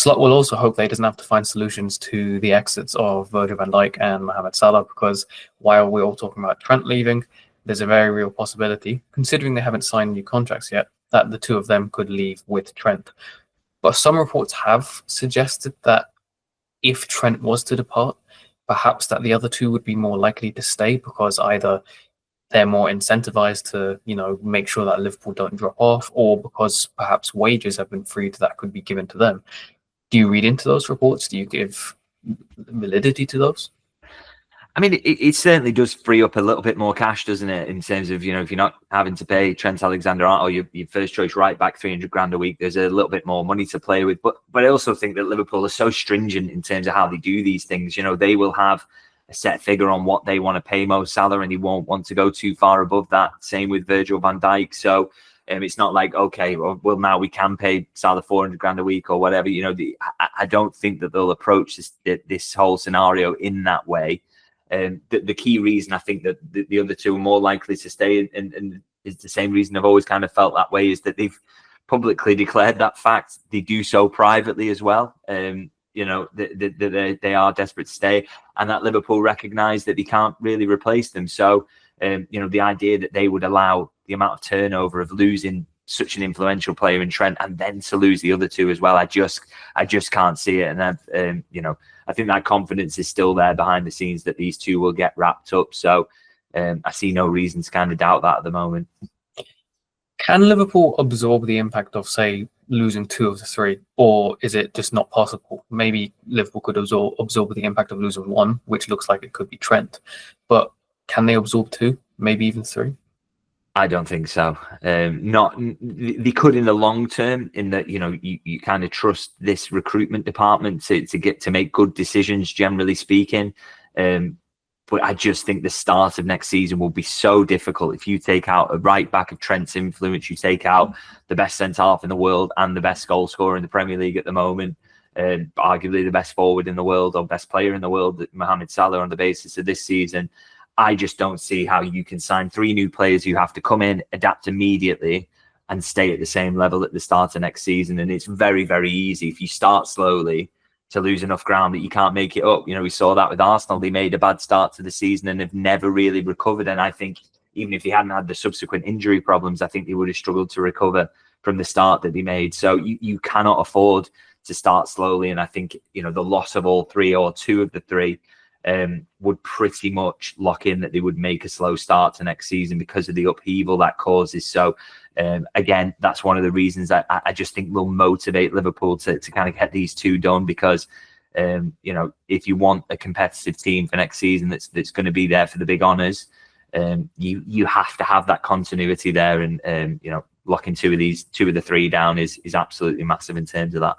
Slot will also hope that he doesn't have to find solutions to the exits of Virgil van Dijk and Mohamed Salah, because while we're all talking about Trent leaving, there's a very real possibility, considering they haven't signed new contracts yet, that the two of them could leave with Trent. But some reports have suggested that if Trent was to depart, perhaps that the other two would be more likely to stay, because either they're more incentivized to, make sure that Liverpool don't drop off, or because perhaps wages have been freed that could be given to them. Do you read into those reports? Do you give validity to those? I mean, it certainly does free up a little bit more cash, doesn't it? In terms of, if you're not having to pay Trent Alexander-Arnold or your first choice right back $300,000 a week, there's a little bit more money to play with. But I also think that Liverpool are so stringent in terms of how they do these things. They will have a set figure on what they want to pay Mo Salah, and he won't want to go too far above that. Same with Virgil van Dijk. So it's not like, okay, well now we can pay Salah $400,000 a week or whatever. I don't think that they'll approach this whole scenario in that way. The key reason I think that the other two are more likely to stay, and is the same reason I've always kind of felt that way, is that they've publicly declared that fact. They do so privately as well. They are desperate to stay, and that Liverpool recognise that they can't really replace them. So, the idea that they would allow the amount of turnover of losing such an influential player in Trent and then to lose the other two as well, I just can't see it. And I think that confidence is still there behind the scenes that these two will get wrapped up. So I see no reason to kind of doubt that at the moment. Can Liverpool absorb the impact of, say, losing two of the three, or is it just not possible? Maybe Liverpool could absorb the impact of losing one, which looks like it could be Trent, but can they absorb two, maybe even three? I don't think so. They could in the long term, in that you kind of trust this recruitment department to make good decisions, generally speaking. But I just think the start of next season will be so difficult. If you take out a right back of Trent's influence, you take out the best centre half in the world and the best goal scorer in the Premier League at the moment, arguably the best forward in the world or best player in the world, Mohamed Salah, on the basis of this season. I just don't see how you can sign three new players who have to come in, adapt immediately, and stay at the same level at the start of next season. And it's very, very easy if you start slowly to lose enough ground that you can't make it up. We saw that with Arsenal. They made a bad start to the season and have never really recovered. And I think even if they hadn't had the subsequent injury problems, I think they would have struggled to recover from the start that they made. So you cannot afford to start slowly. And I think, the loss of all three or two of the three would pretty much lock in that they would make a slow start to next season because of the upheaval that causes. So again, that's one of the reasons I just think will motivate Liverpool to kind of get these two done, because if you want a competitive team for next season that's going to be there for the big honours, you have to have that continuity there, and locking two of the three down is absolutely massive in terms of that.